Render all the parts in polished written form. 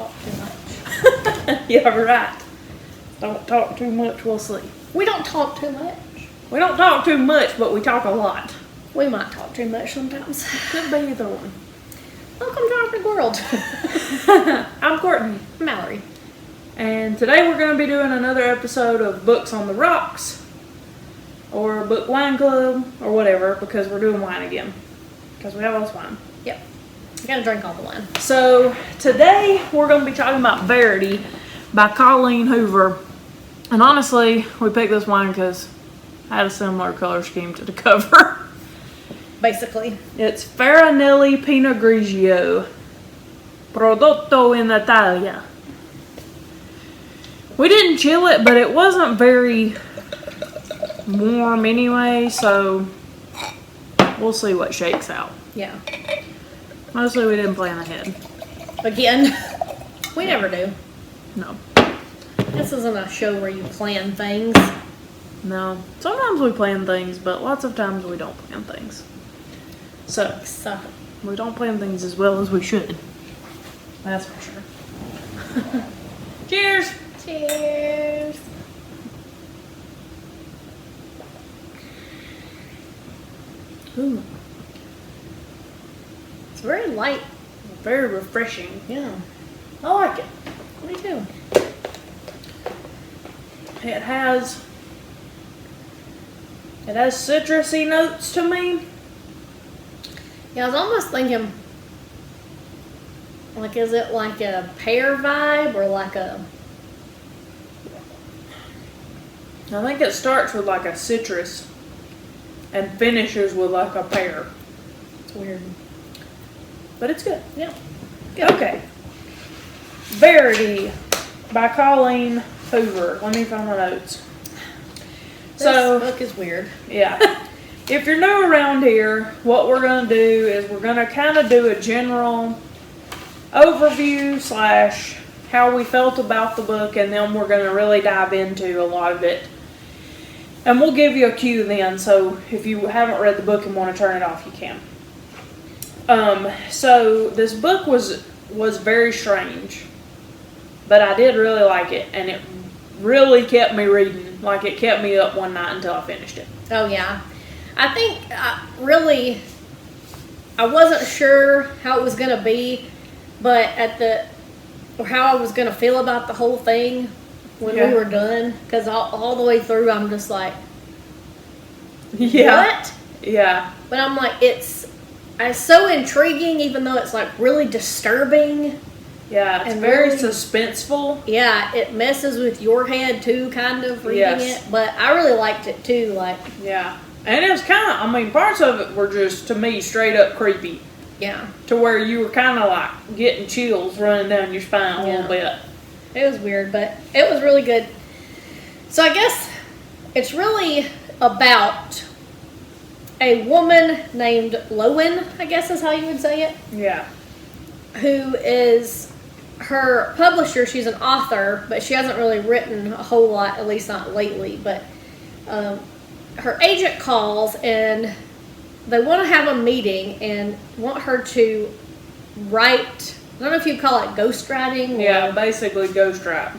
talk too much. Yeah, right. Don't talk too much, we'll see. We don't talk too much. We don't talk too much, but we talk a lot. We might talk too much sometimes. Could be either one. Welcome to our big world. I'm Courtney. Mallory. And today we're going to be doing another episode of Books on the Rocks. Or Book Wine Club, or whatever, because we're doing wine again. Because we have all this wine. Yep. You gotta drink all the wine. So, today we're going to be talking about Verity by Colleen Hoover. And honestly, we picked this wine because I had a similar color scheme to the cover. Basically. It's Farinelli Pinot Grigio, Prodotto in Italia. We didn't chill it, but it wasn't very warm anyway, so we'll see what shakes out. Yeah. Mostly we didn't plan ahead. Again, we never do. No. This isn't a show where you plan things. No. Sometimes we plan things, but lots of times we don't plan things. So, we don't plan things as well as we should. That's for sure. Cheers! Cheers! Ooh. It's very light. Very refreshing. Yeah. I like it. Me too. It has citrusy notes to me. Yeah, I was almost thinking, like, is it like a pear vibe or like a... I think it starts with like a citrus and finishes with like a pear. It's weird. But it's good. Yeah. Good. Okay. Verity by Colleen Hoover. Let me find my notes. This book is weird. Yeah. If you're new around here, what we're going to do is we're going to kind of do a general overview / how we felt about the book, and then we're going to really dive into a lot of it. And we'll give you a cue then, so if you haven't read the book and want to turn it off, you can. So this book was very strange, but I did really like it, and it really kept me reading. Like, it kept me up one night until I finished it. Oh, yeah. I think, I wasn't sure how it was going to be, but or how I was going to feel about the whole thing when we were done. Because all the way through, I'm just like, what? Yeah. But I'm like, it's so intriguing, even though it's like really disturbing. Yeah, it's and very really suspenseful. Yeah, it messes with your head too, kind of reading it. But I really liked it too. Like, yeah. And it was kind of, parts of it were just, to me, straight up creepy. Yeah. To where you were kind of like getting chills running down your spine a little bit. It was weird, but it was really good. So I guess it's really about a woman named Lowen, I guess is how you would say it. Yeah. Who is her publisher. She's an author, but she hasn't really written a whole lot, at least not lately. But her agent calls and they want to have a meeting and want her to write, I don't know if you call it ghostwriting. Yeah, basically ghostwrite.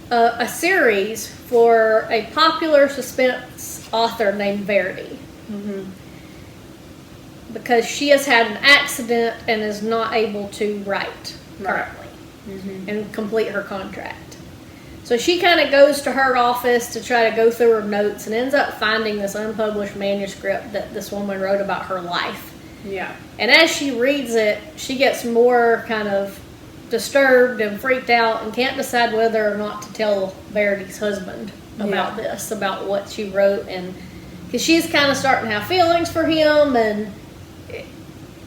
A series for a popular suspense author named Verity. Mm-hmm. Because she has had an accident and is not able to write currently and complete her contract. So she kind of goes to her office to try to go through her notes and ends up finding this unpublished manuscript that this woman wrote about her life. Yeah. And as she reads it, she gets more kind of disturbed and freaked out and can't decide whether or not to tell Verity's husband about this, about what she wrote. And because she's kind of starting to have feelings for him and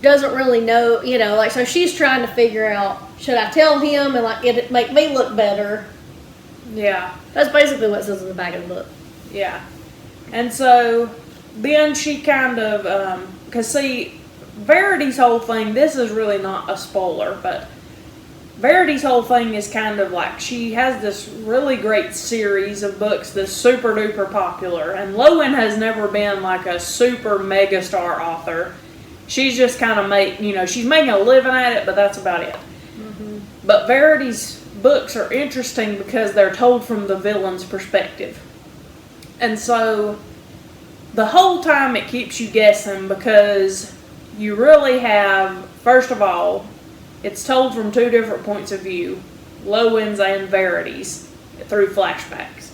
doesn't really know, so she's trying to figure out, should I tell him and like it make me look better? Yeah. That's basically what it says in the back of the book. Yeah. And so then she kind of, because see, Verity's whole thing, this is really not a spoiler, but Verity's whole thing is kind of like, she has this really great series of books that's super duper popular, and Lowen has never been like a super mega star author. She's just kind of she's making a living at it, but that's about it. Mm-hmm. But Verity's books are interesting because they're told from the villain's perspective. And so the whole time it keeps you guessing because you really have, first of all, it's told from two different points of view, Lowen's and Verity's, through flashbacks.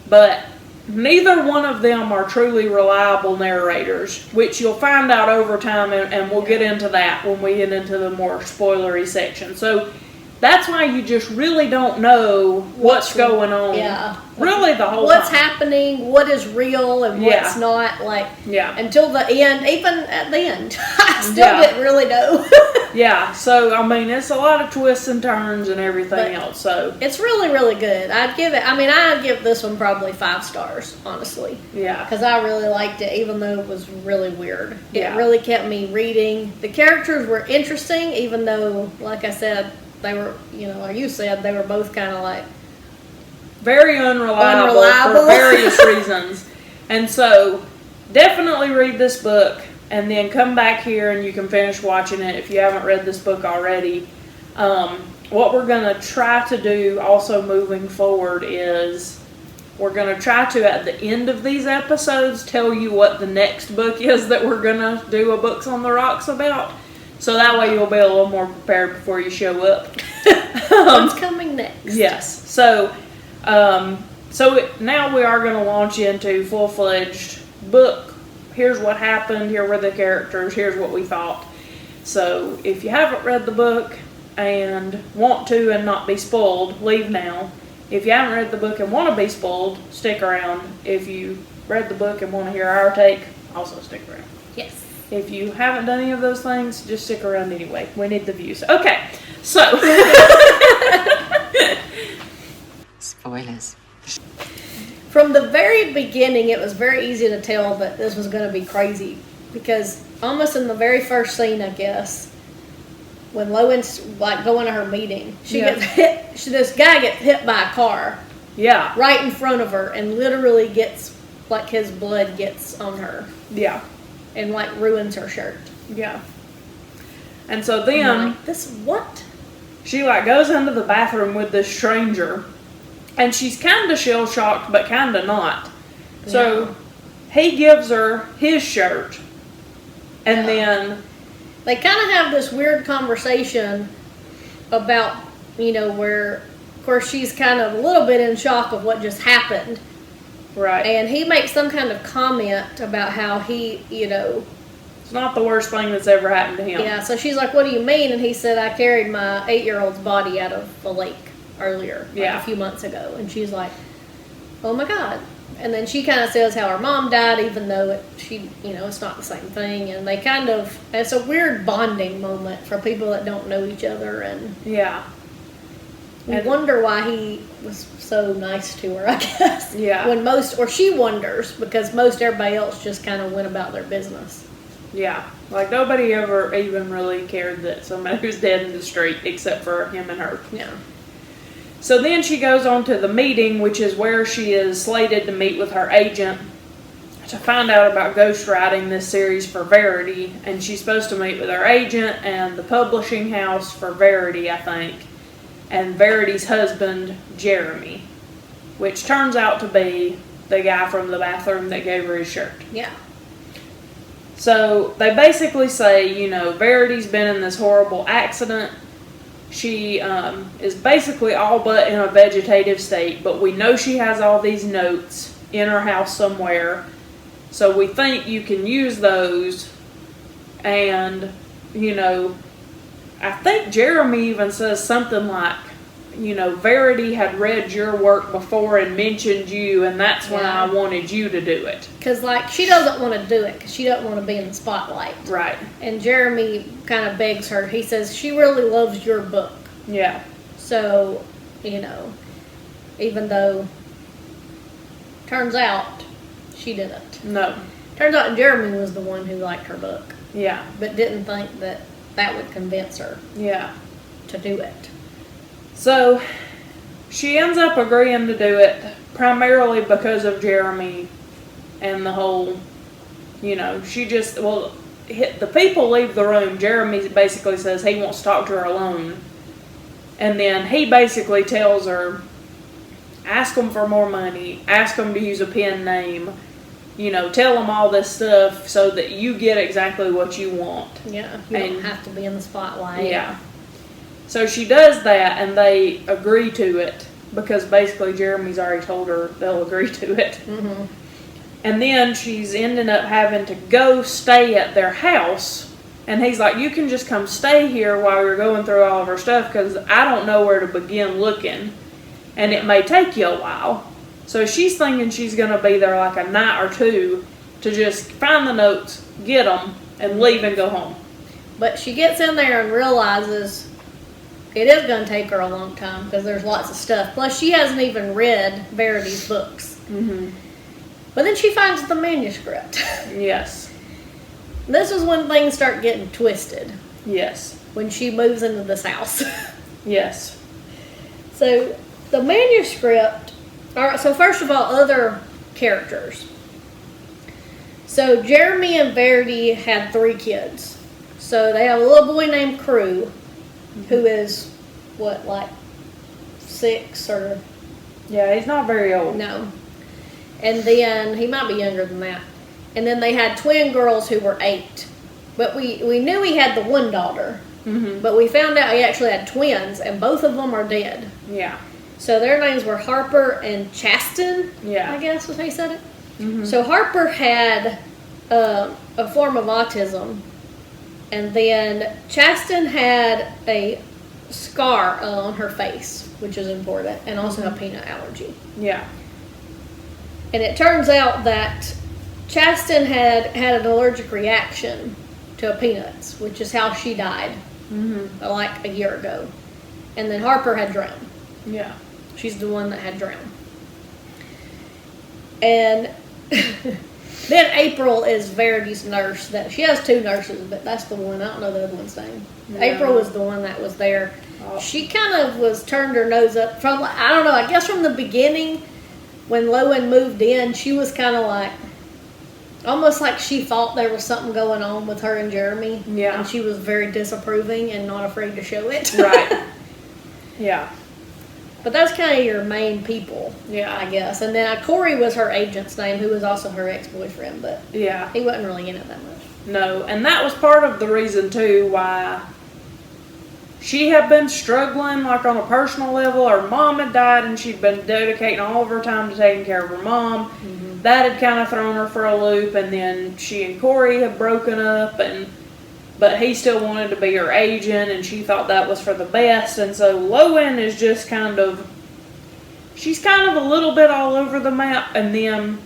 But neither one of them are truly reliable narrators, which you'll find out over time, and we'll get into that when we get into the more spoilery section. So that's why you just really don't know what's going on. Yeah. Really the whole what's time. happening, what is real and what's not, until the end. Even at the end, I still didn't really know. Yeah, so I mean, it's a lot of twists and turns and everything else. So it's really, really good. I'd give this one probably 5 stars, honestly. Yeah, because I really liked it, even though it was really weird. It really kept me reading. The characters were interesting, even though, like I said, they were, like you said, they were both kind of like very unreliable for various reasons. And so definitely read this book and then come back here and you can finish watching it if you haven't read this book already. What we're going to try to do also moving forward is we're going to try to, at the end of these episodes, tell you what the next book is that we're going to do a Books on the Rocks about. So that way you'll be a little more prepared before you show up. What's coming next? Yes. So now we are going to launch into full-fledged book. Here's what happened. Here were the characters. Here's what we thought. So if you haven't read the book and want to and not be spoiled, leave now. If you haven't read the book and want to be spoiled, stick around. If you read the book and want to hear our take, also stick around. Yes. If you haven't done any of those things, just stick around anyway. We need the views. Okay, so. Spoilers. From the very beginning, it was very easy to tell that this was going to be crazy. Because almost in the very first scene, I guess, when Lowen's going to her meeting, she gets hit. This guy gets hit by a car. Yeah. Right in front of her, and literally gets, his blood gets on her. Yeah. And ruins her shirt. Yeah. And so then this what? She goes into the bathroom with this stranger, and she's kind of shell shocked, but kind of not. Yeah. So he gives her his shirt, and then they kind of have this weird conversation about where, of course, she's kind of a little bit in shock of what just happened. Right. And he makes some kind of comment about how he, it's not the worst thing that's ever happened to him. Yeah, so she's like, what do you mean? And he said, I carried my 8-year-old's body out of the lake earlier, a few months ago. And she's like, oh my God. And then she kind of says how her mom died, even though it's not the same thing. And they it's a weird bonding moment for people that don't know each other. And yeah. We wonder why he was so nice to her, I guess. Yeah. She wonders, because most everybody else just kind of went about their business. Yeah. Nobody ever even really cared that somebody was dead in the street, except for him and her. Yeah. So then she goes on to the meeting, which is where she is slated to meet with her agent to find out about ghostwriting this series for Verity. And she's supposed to meet with her agent and the publishing house for Verity, I think. And Verity's husband, Jeremy, which turns out to be the guy from the bathroom that gave her his shirt. Yeah. So they basically say, Verity's been in this horrible accident. She is basically all but in a vegetative state, but we know she has all these notes in her house somewhere. So we think you can use those and, I think Jeremy even says something like, Verity had read your work before and mentioned you, and that's when I wanted you to do it. Because, she doesn't want to do it because she doesn't want to be in the spotlight. Right. And Jeremy kind of begs her. He says, she really loves your book. Yeah. So, even though, turns out, she didn't. No. Turns out Jeremy was the one who liked her book. Yeah. But didn't think that would convince her. Yeah. To do it. So, she ends up agreeing to do it primarily because of Jeremy and the whole, the people leave the room. Jeremy basically says he wants to talk to her alone. And then he basically tells her, ask them for more money, ask them to use a pen name, tell them all this stuff so that you get exactly what you want. Yeah, you don't have to be in the spotlight. Yeah. So she does that, and they agree to it because basically Jeremy's already told her they'll agree to it. Mm-hmm. And then she's ending up having to go stay at their house. And he's like, you can just come stay here while you're going through all of our stuff because I don't know where to begin looking. And it may take you a while. So she's thinking she's going to be there like a night or two to just find the notes, get them, and leave and go home. But she gets in there and realizes it is going to take her a long time because there's lots of stuff. Plus, she hasn't even read Verity's books. Mm-hmm. But then she finds the manuscript. Yes. This is when things start getting twisted. Yes. When she moves into this house. Yes. So, the manuscript... Alright, so first of all, other characters. So, Jeremy and Verity had 3 kids. So, they have a little boy named Crew, who is, like 6 or... Yeah, he's not very old. No. And then, he might be younger than that. And then they had twin girls who were 8. But we knew he had the one daughter. Mm-hmm. But we found out he actually had twins, and both of them are dead. Yeah. So their names were Harper and Chasten, Yeah. I guess was how you said it. Mm-hmm. So Harper had a form of autism, and then Chasten had a scar on her face, which is important, and also a peanut allergy. Yeah. And it turns out that Chasten had an allergic reaction to peanuts, which is how she died, like a year ago. And then Harper had drowned. Yeah. She's the one that had drowned. And then April is Verity's nurse. That she has 2 nurses, but that's the one. I don't know the other one's name. No. April was the one that was there. Oh. She kind of was turned her nose up from, I don't know, I guess from the beginning when Lowen moved in, she was kind of like, almost like she thought there was something going on with her and Jeremy. Yeah. And she was very disapproving and not afraid to show it. Right. Yeah. But that's kind of your main people, Yeah. I guess. And then Corey was her agent's name, who was also her ex-boyfriend, but Yeah. he wasn't really in it that much. No, and that was part of the reason too why she had been struggling, like on a personal level. Her mom had died, and she'd been dedicating all of her time to taking care of her mom. Mm-hmm. That had kind of thrown her for a loop, and then she and Corey had broken up, but he still wanted to be her agent, and she thought that was for the best. And so Lowen is just she's kind of a little bit all over the map, and then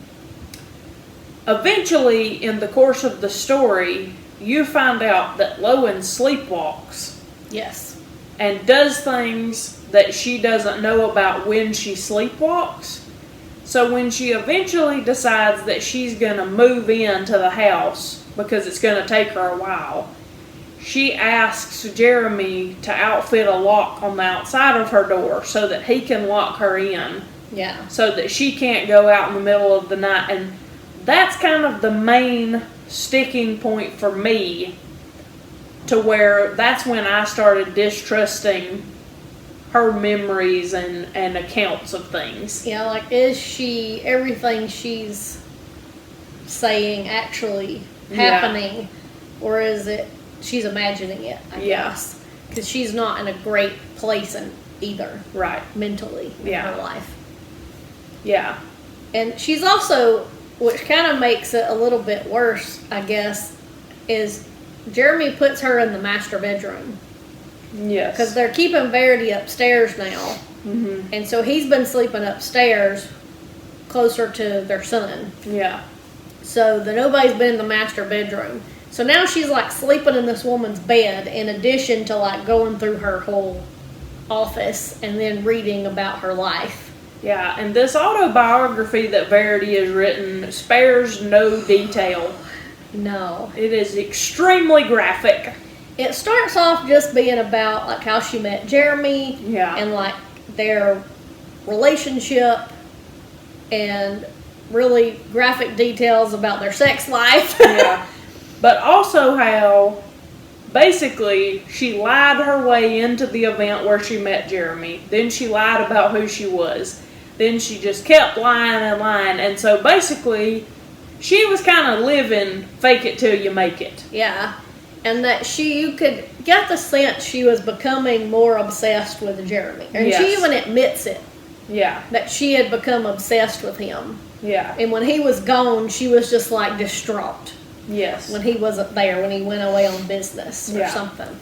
eventually in the course of the story, you find out that Lowen sleepwalks. Yes. And does things that she doesn't know about when she sleepwalks. So when she eventually decides that she's going to move into the house, because it's going to take her a while, she asks Jeremy to outfit a lock on the outside of her door so that he can lock her in. Yeah. So that she can't go out in the middle of the night. And that's kind of the main sticking point for me, to where that's when I started distrusting her memories and accounts of things. Yeah, like, is everything she's saying actually happening? Or is it she's imagining it, I guess? Because she's not in a great place either. Right. Mentally in her life. Yeah. And she's also, which kind of makes it a little bit worse, I guess, is Jeremy puts her in the master bedroom. Yes. Because they're keeping Verity upstairs now. Mm-hmm. And so he's been sleeping upstairs closer to their son. Yeah. So nobody's been in the master bedroom. So now she's like sleeping in this woman's bed in addition to like going through her whole office and then reading about her life. Yeah, and this autobiography that Verity has written spares no detail. No. It is extremely graphic. It starts off just being about like how she met Jeremy. Yeah. And like their relationship and really graphic details about their sex life. Yeah. But also how basically, she lied her way into the event where she met Jeremy. Then she lied about who she was. Then she just kept lying and lying. And so basically, she was kind of living fake it till you make it. Yeah. And that you could get the sense she was becoming more obsessed with Jeremy. And Yes. she even admits it. Yeah. That she had become obsessed with him. Yeah. And when he was gone, she was just like distraught. Yes. When he wasn't there, when he went away on business or Yeah. something.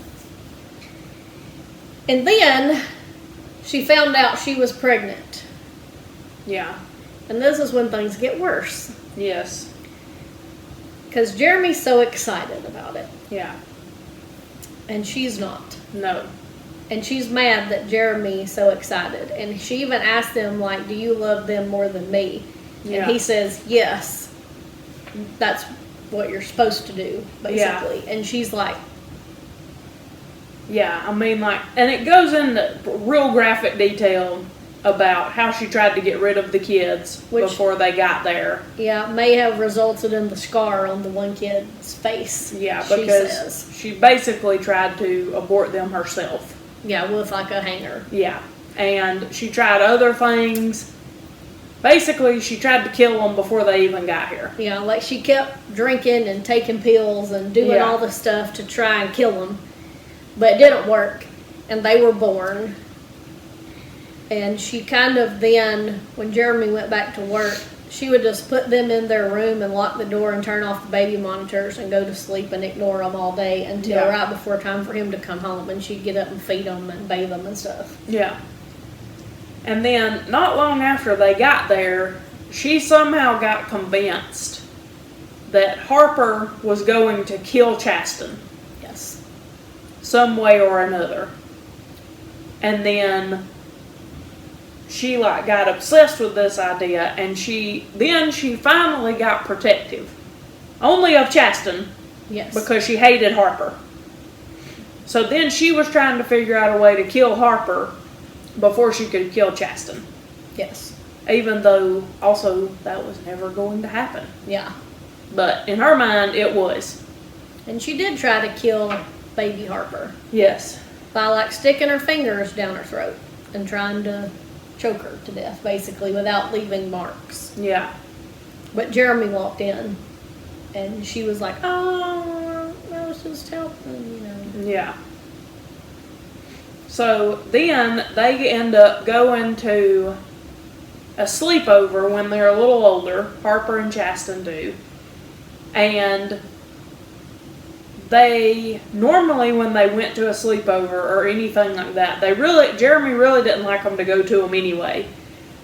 And then she found out she was pregnant. Yeah. And this is when things get worse. Yes. Because Jeremy's so excited about it. Yeah. And she's not. No. And she's mad that Jeremy's so excited. And she even asked him, like, do you love them more than me? Yeah. And he says, yes. That's what you're supposed to do, basically. Yeah. And she's like, yeah, I mean, like, and it goes into real graphic detail about how she tried to get rid of the kids before they got there. yeah, may have resulted in the scar on the one kid's face. Yeah, she because says. she basically tried to abort them herself. Yeah, with like a hanger. Yeah, and she tried other things. Basically, she tried to kill them before they even got here. Yeah, like she kept drinking and taking pills and doing all the stuff to try and kill them. But it didn't work. And they were born. And she kind of then, when Jeremy went back to work, she would just put them in their room and lock the door and turn off the baby monitors and go to sleep and ignore them all day until right before time for him to come home. And she'd get up and feed them and bathe them and stuff. Yeah. And then, not long after they got there, she somehow got convinced that Harper was going to kill Chasten. Yes. Some way or another. And then she like got obsessed with this idea, and she finally got protective. Only of Chasten. Yes. Because she hated Harper. So then she was trying to figure out a way to kill Harper before she could kill Chasten. Yes. Even though also that was never going to happen. Yeah. But in her mind it was. And she did try to kill baby Harper. Yes. By like sticking her fingers down her throat and trying to choke her to death, basically, without leaving marks. Yeah. But Jeremy walked in, and she was like, "Oh, I was just helping, you know." Yeah. So then they end up going to a sleepover when they're a little older. Harper and Chasten do. And they normally, when they went to a sleepover or anything like that, Jeremy really didn't like them to go to them anyway.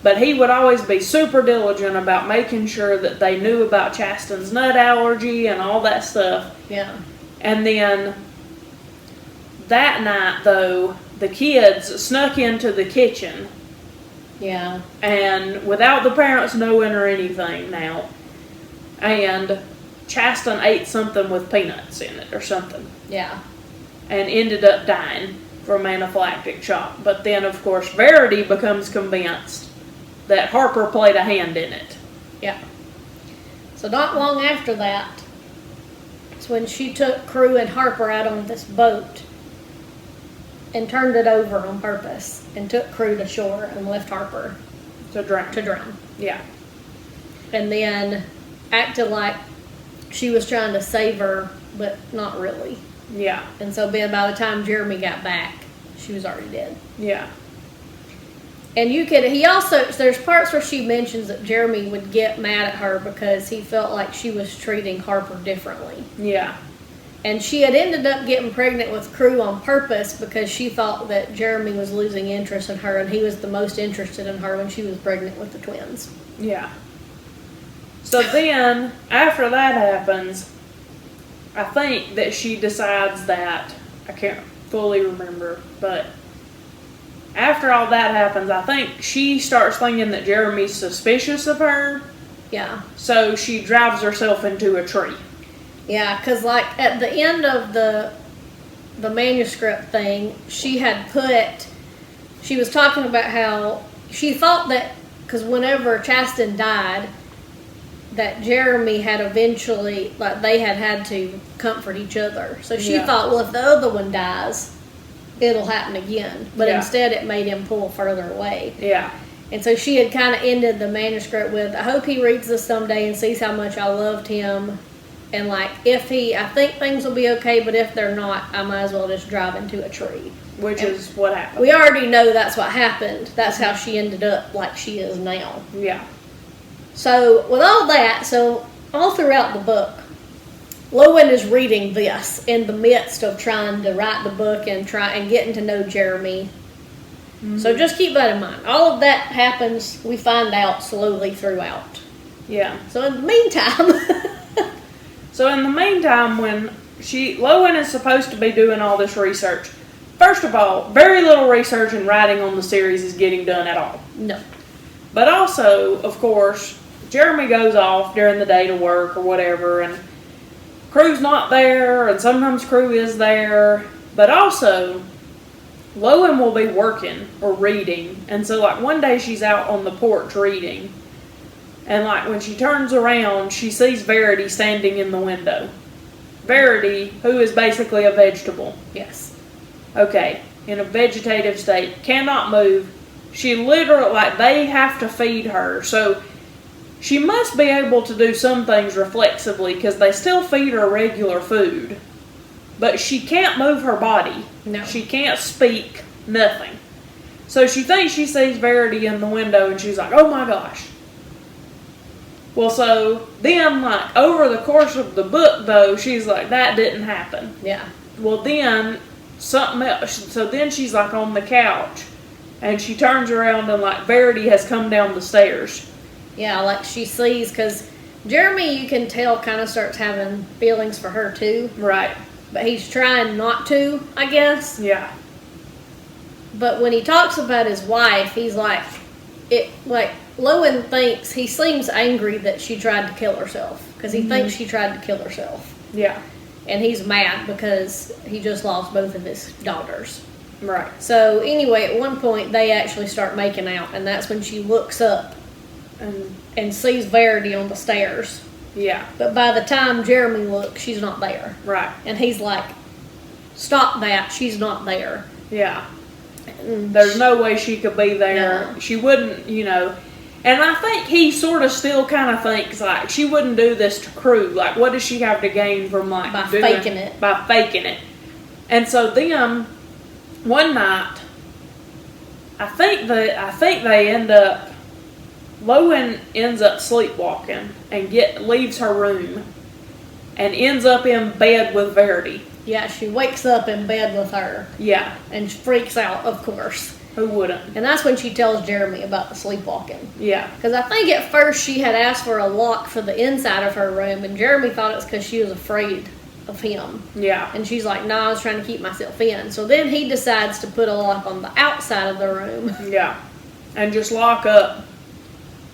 But he would always be super diligent about making sure that they knew about Chasten's nut allergy and all that stuff. Yeah. And then that night, though, the kids snuck into the kitchen. Yeah. And without the parents knowing or anything now. And Chasten ate something with peanuts in it or something. Yeah. And ended up dying from anaphylactic shock. But then, of course, Verity becomes convinced that Harper played a hand in it. Yeah. So not long after that, it's when she took Crew and Harper out on this boat and turned it over on purpose and took Crew to shore and left Harper To drown. to drown. Yeah. And then acted like she was trying to save her, but not really. Yeah. And so then by the time Jeremy got back, she was already dead. Yeah. And there's parts where she mentions that Jeremy would get mad at her because he felt like she was treating Harper differently. Yeah. And she had ended up getting pregnant with Crew on purpose because she thought that Jeremy was losing interest in her and he was the most interested in her when she was pregnant with the twins. Yeah. So then, after that happens, I think that she decides that, I can't fully remember, but after all that happens, I think she starts thinking that Jeremy's suspicious of her. Yeah. So she drives herself into a tree. Yeah, because like at the end of the manuscript thing, she was talking about how she thought that, because whenever Chasten died, that Jeremy had eventually, like, they had to comfort each other. So she Yeah. thought, well, if the other one dies, it'll happen again. But Yeah. instead, it made him pull further away. Yeah. And so she had kind of ended the manuscript with, I hope he reads this someday and sees how much I loved him. And, like, I think things will be okay, but if they're not, I might as well just drive into a tree. Which is what happened. We already know that's what happened. That's how she ended up like she is now. Yeah. So, with all that, all throughout the book, Lowen is reading this in the midst of trying to write the book and getting to know Jeremy. Mm-hmm. So just keep that in mind. All of that happens, we find out slowly throughout. Yeah. So in the meantime, when Lowen is supposed to be doing all this research, first of all, very little research and writing on the series is getting done at all. No. But also, of course, Jeremy goes off during the day to work or whatever, and Crew's not there, and sometimes Crew is there. But also, Lowen will be working or reading, and so, like, one day she's out on the porch reading, and, like, when she turns around, she sees Verity standing in the window. Verity, who is basically a vegetable. Yes. Okay, in a vegetative state, cannot move. She literally, like, they have to feed her, so she must be able to do some things reflexively, because they still feed her regular food. But she can't move her body. No. She can't speak, nothing. So she thinks she sees Verity in the window, and she's like, oh my gosh. Well, so then, like, over the course of the book, though, she's like, that didn't happen. Yeah. Well, then, something else. So then she's, like, on the couch, and she turns around, and, like, Verity has come down the stairs. Yeah, like she sees, because Jeremy, you can tell, kind of starts having feelings for her, too. Right. But he's trying not to, I guess. Yeah. But when he talks about his wife, he's like, Lowen thinks, he seems angry that she tried to kill herself. Because he thinks she tried to kill herself. Yeah. And he's mad because he just lost both of his daughters. Right. So anyway, at one point, they actually start making out. And that's when she looks up and sees Verity on the stairs. Yeah. But by the time Jeremy looks, she's not there. Right. And he's like, stop that, she's not there. Yeah. There's no way she could be there. No. She wouldn't, And I think he sort of still kind of thinks, like, she wouldn't do this to Crew. Like, what does she have to gain from, like, By faking it. By faking it. And so then, one night, I think they end up, Lowen ends up sleepwalking and leaves her room and ends up in bed with Verity. Yeah, she wakes up in bed with her. Yeah. And freaks out, of course. Who wouldn't? And that's when she tells Jeremy about the sleepwalking. Yeah. Because I think at first she had asked for a lock for the inside of her room, and Jeremy thought it's because she was afraid of him. Yeah. And she's like, I was trying to keep myself in. So then he decides to put a lock on the outside of the room. Yeah. And just lock up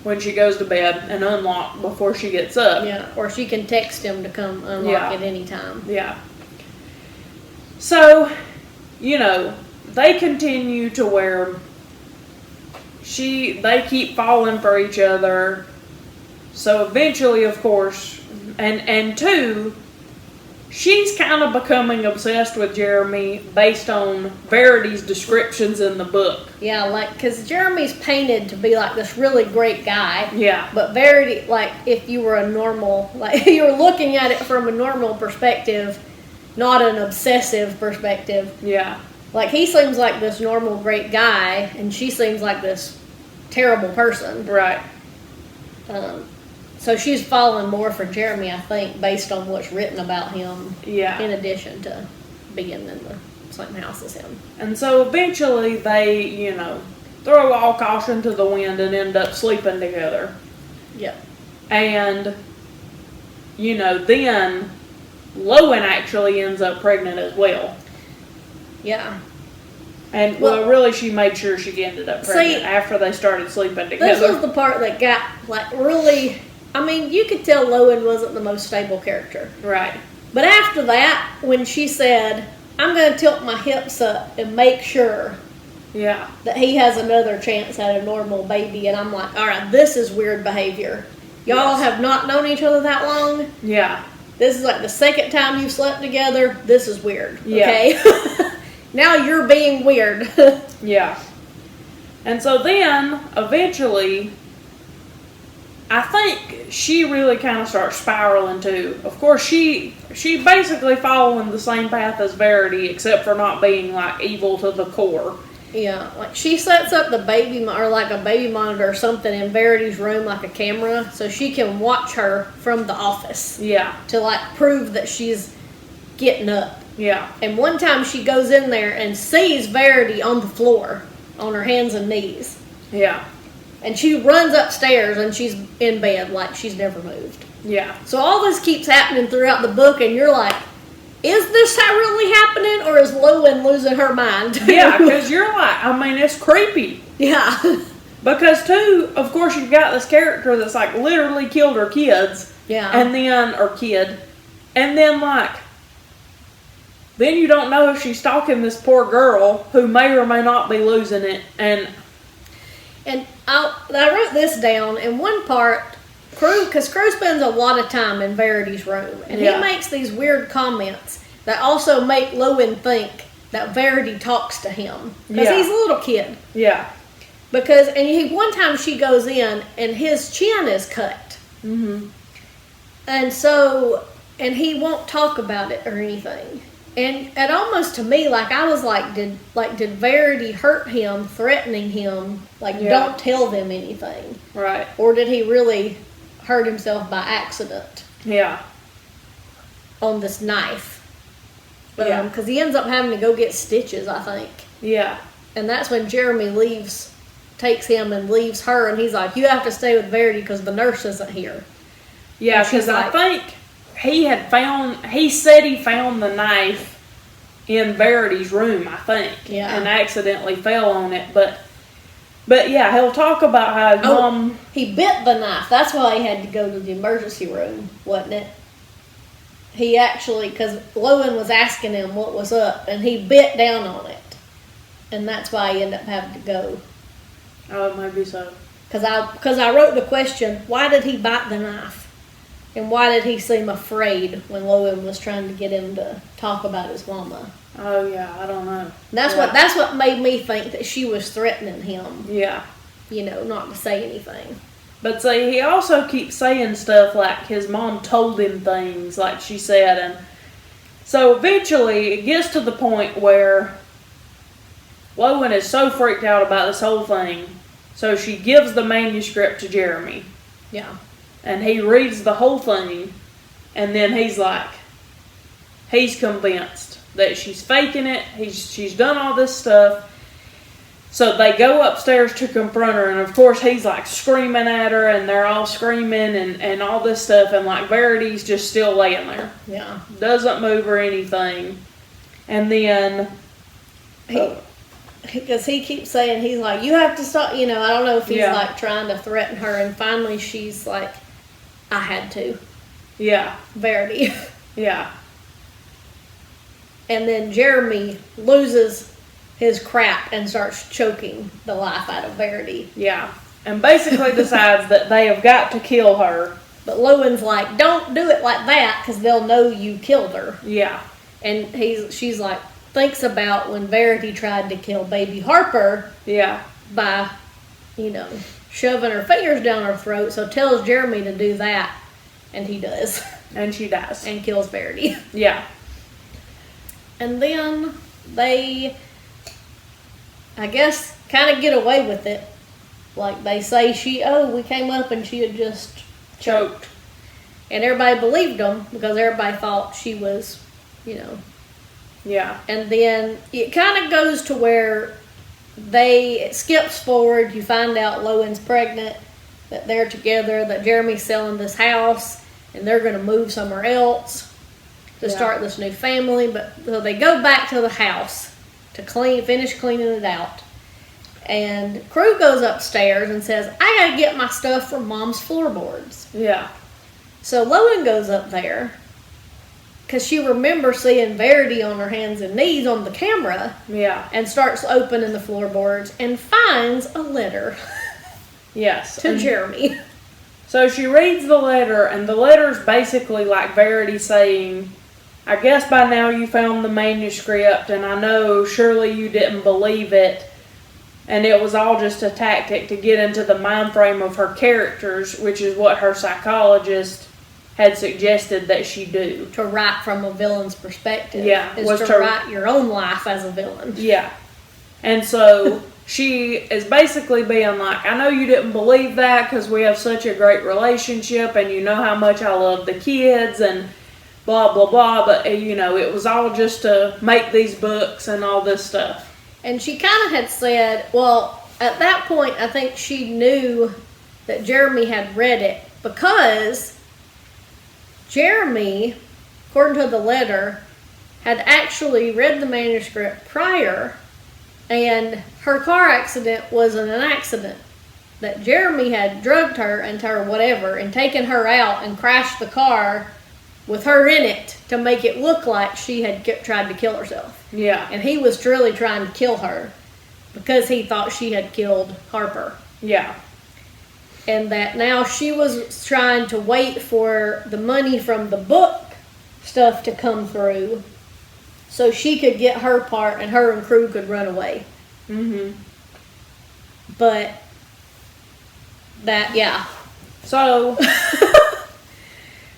when she goes to bed and unlock before she gets up. Yeah. Or she can text him to come unlock at any time. Yeah. So, they continue to where they keep falling for each other. So eventually, of course, and two, she's kind of becoming obsessed with Jeremy based on Verity's descriptions in the book. Yeah, like, because Jeremy's painted to be like this really great guy. Yeah. But Verity, like, if you were you were looking at it from a normal perspective, not an obsessive perspective. Yeah. Like, he seems like this normal great guy, and she seems like this terrible person. Right. So she's falling more for Jeremy, I think, based on what's written about him. Yeah. In addition to being in the same house as him. And so eventually they, throw all caution to the wind and end up sleeping together. Yeah. And, then Lowen actually ends up pregnant as well. Yeah. And, really, she made sure she ended up pregnant after they started sleeping together. This was the part that got, like, really... I mean, you could tell Lowen wasn't the most stable character. Right. But after that, when she said, I'm going to tilt my hips up and make sure that he has another chance at a normal baby, and I'm like, all right, this is weird behavior. Y'all Yes. have not known each other that long. Yeah. This is like the second time you've slept together. This is weird. Yeah. Okay? Now you're being weird. Yeah. And so then, eventually, I think she really kind of starts spiraling too. Of course, she basically following the same path as Verity, except for not being like evil to the core. Yeah, like she sets up the baby or like a baby monitor or something in Verity's room, like a camera, so she can watch her from the office Yeah. to like prove that she's getting up. Yeah. And one time she goes in there and sees Verity on the floor, on her hands and knees. Yeah. And she runs upstairs and she's in bed like she's never moved. Yeah. So all this keeps happening throughout the book, and you're like, is this really happening, or is Lowen losing her mind? Yeah, because you're like, I mean, it's creepy. Yeah. Because too, of course, you've got this character that's like literally killed her kids. Yeah. And then, or kid. And then like, then you don't know if she's stalking this poor girl who may or may not be losing it. And I wrote this down in one part. Because Crew spends a lot of time in Verity's room, and Yeah. he makes these weird comments that also make Lowen think that Verity talks to him, because Yeah. he's a little kid. yeah. Because one time she goes in and his chin is cut, Mm-hmm. and so he won't talk about it or anything. And it almost to me, like I was like, did Verity hurt him, threatening him, like Yeah. don't tell them anything, Right. or did he really hurt himself by accident Yeah. on this knife? Yeah. Because he ends up having to go get stitches, I think, Yeah. and that's when Jeremy takes him and leaves her, and he's like, you have to stay with Verity because the nurse isn't here. Yeah, And she's because I like- think he said he found the knife in Verity's room, I think. Yeah. And accidentally fell on it. But yeah, he'll talk about how his mom. He bit the knife. That's why he had to go to the emergency room, wasn't it? He actually, because Lowen was asking him what was up, and he bit down on it. And that's why he ended up having to go. Oh, maybe so. Because I wrote the question, why did he bite the knife? And why did he seem afraid when Lowen was trying to get him to talk about his mama? Oh, yeah, I don't know. That's what made me think that she was threatening him, Yeah. not to say anything. But see, he also keeps saying stuff like his mom told him things, like she said. And so eventually it gets to the point where Lowen is so freaked out about this whole thing. So she gives the manuscript to Jeremy. Yeah. And he reads the whole thing, and then he's convinced that she's faking it. She's done all this stuff. So they go upstairs to confront her, and of course he's like screaming at her, and they're all screaming and all this stuff, and like Verity's just still laying there. Yeah. Doesn't move or anything. And then Because he keeps saying, he's like, you have to stop, I don't know if he's Yeah. like trying to threaten her, and finally she's like, I had to. yeah, Verity. yeah, And then Jeremy loses his crap and starts choking the life out of Verity. yeah. And basically decides that they have got to kill her. But Lowen's like, don't do it like that because they'll know you killed her. Yeah, And she's like, thinks about when Verity tried to kill baby Harper yeah, by, shoving her fingers down her throat. So tells Jeremy to do that. And he does. and she dies. And kills Verity. Yeah, And then they, I guess, kind of get away with it. Like they say we came up and she had just choked. And everybody believed them because everybody thought she was, Yeah, And then it kind of goes to where it skips forward. You find out Lowen's pregnant, that they're together, that Jeremy's selling this house, and they're going to move somewhere else to start this new family. But so they go back to the house to finish cleaning it out. And Crew goes upstairs and says, I got to get my stuff from Mom's floorboards. yeah, So Lowen goes up there because she remembers seeing Verity on her hands and knees on the camera, yeah, and starts opening the floorboards and finds a letter yes. to Jeremy. So she reads the letter, and the letter's basically like Verity saying, I guess by now you found the manuscript, and I know surely you didn't believe it. And it was all just a tactic to get into the mind frame of her characters, which is what her psychologist had suggested that she do. To write from a villain's perspective. Yeah. Is to write your own life as a villain. Yeah. And so she is basically being like, I know you didn't believe that because we have such a great relationship and you know how much I love the kids and blah, blah, blah. But, you know, it was all just to make these books and all this stuff. And she kind of had said, well, at that point, I think she knew that Jeremy had read it because Jeremy, according to the letter, had actually read the manuscript prior, and her car accident wasn't an accident. That Jeremy had drugged her into her whatever and taken her out and crashed the car with her in it to make it look like she had tried to kill herself. Yeah. And he was truly trying to kill her because he thought she had killed Harper. Yeah. And that now she was trying to wait for the money from the book stuff to come through so she could get her part and her and crew could run away. Mm-hmm. But that, yeah. So...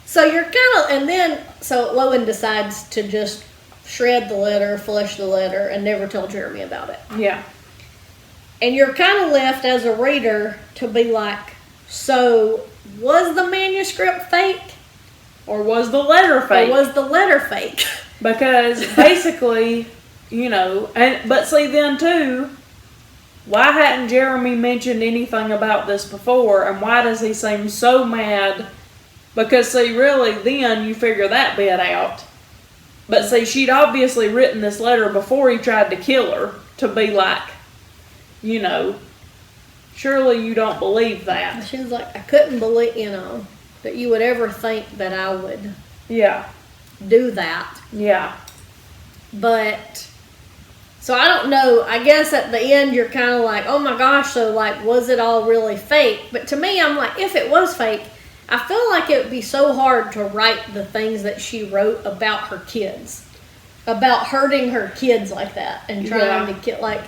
So you're kind of, and then, so Lowen decides to just shred the letter, flush the letter, and never tell Jeremy about it. Yeah. And you're kind of left as a reader to be like, so was the manuscript fake? Or was the letter fake? Or was the letter fake? Because basically, you know, but see then too, why hadn't Jeremy mentioned anything about this before, and why does he seem so mad? Because, see, really, then you figure that bit out. But, see, she'd obviously written this letter before he tried to kill her to be like, you know, surely you don't believe that. She was like, I couldn't believe, you know, that you would ever think that I would do that. Yeah. But, so I don't know. I guess at the end you're kind of like, oh my gosh, so, like, was it all really fake? But to me, I'm like, if it was fake, I feel like it would be so hard to write the things that she wrote about her kids. About hurting her kids like that and trying to kill, like,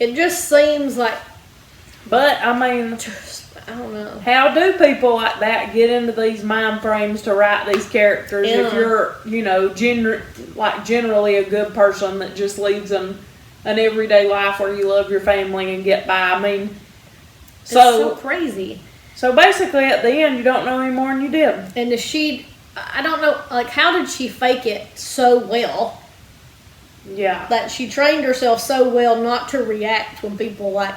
it just seems like... But, I mean... I don't know. How do people like that get into these mind frames to write these characters if you're, you know, generally a good person that just leads an everyday life where you love your family and get by? I mean... It's so crazy. So basically, at the end, you don't know any more than you did. And I don't know, like, how did she fake it so well? Yeah. That she trained herself so well not to react when people, like,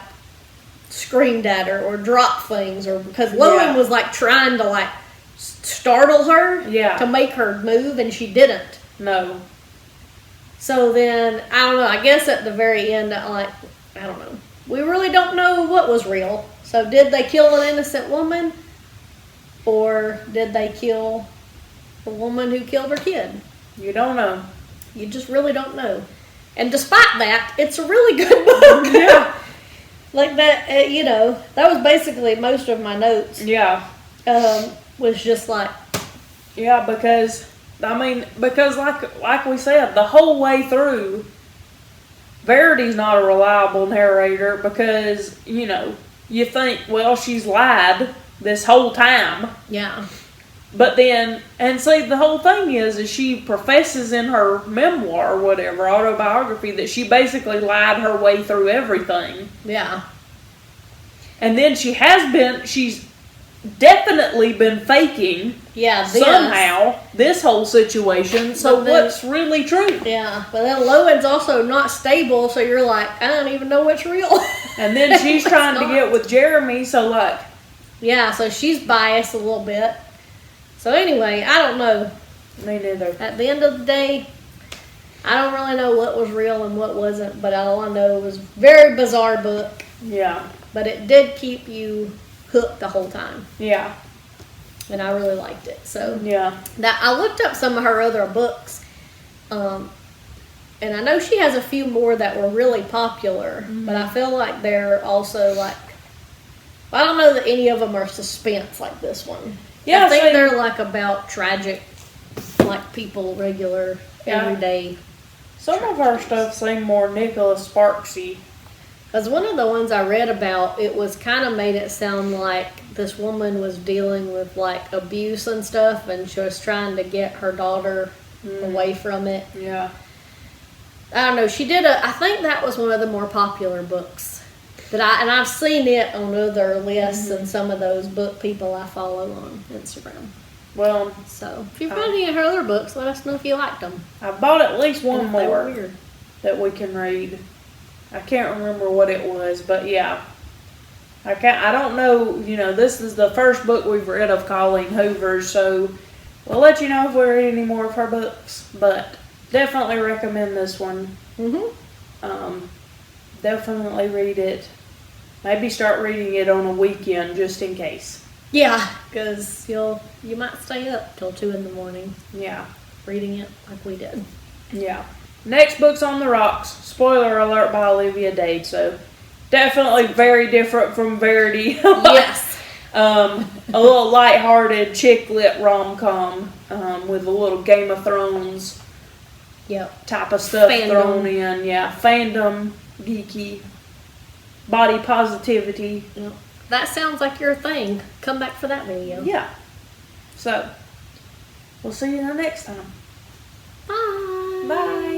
screamed at her or dropped things. Or because Lowen was, like, trying to, like, startle her to make her move, and she didn't. No. So then, I don't know, I guess at the very end, I don't know. We really don't know what was real. So did they kill an innocent woman? Or did they kill the woman who killed her kid? You don't know. You just really don't know. And despite that, it's a really good book. Yeah. Like that, you know, that was basically most of my notes. Yeah. Was just like... Yeah, because like we said, the whole way through, Verity's not a reliable narrator because, you know, you think, well, she's lied this whole time. Yeah. But then, and see, the whole thing is she professes in her memoir or whatever, autobiography, that she basically lied her way through everything. Yeah. And then she's definitely been faking somehow this whole situation. So what's really true? Yeah, but then Lowen's also not stable, so you're like, I don't even know what's real. And then she's trying to get with Jeremy, so like... Yeah, so she's biased a little bit. So anyway, I don't know. Me neither. At the end of the day, I don't really know what was real and what wasn't, but all I know was a very bizarre book. Yeah. But it did keep you hooked the whole time. Yeah. And I really liked it. So yeah. Now I looked up some of her other books. And I know she has a few more that were really popular, but I feel like they're also like I don't know that any of them are suspense like this one. Yeah, I think same. they're like about tragic, like people, regular, Yeah. everyday. Some of our stuff seemed more Nicholas Sparksy. Because one of the ones I read about, it was kind of made it sound like this woman was dealing with like abuse and stuff, and she was trying to get her daughter away from it. Yeah. I don't know. She did I think that was one of the more popular books. I've seen it on other lists and some of those book people I follow on Instagram. Well, So if you've read any of her other books, let us know if you liked them. I bought at least one And if they were more weird. that we can read. I can't remember what it was, but yeah. I don't know, this is the first book we've read of Colleen Hoover, so we'll let you know if we read any more of her books, but definitely recommend this one. Definitely read it. Maybe start reading it on a weekend just in case. Yeah, because you might stay up till 2 a.m. Yeah. reading it like we did. Yeah. Next book's On the Rocks. Spoiler alert by Olivia Dade. So definitely very different from Verity. Yes. A little lighthearted chick lit rom-com with a little Game of Thrones Yep. type of stuff Fandom. thrown in. Yeah. Fandom, geeky, body positivity. Yep. That sounds like your thing. Come back for that video. Yeah. So we'll see you the next time. Bye. Bye.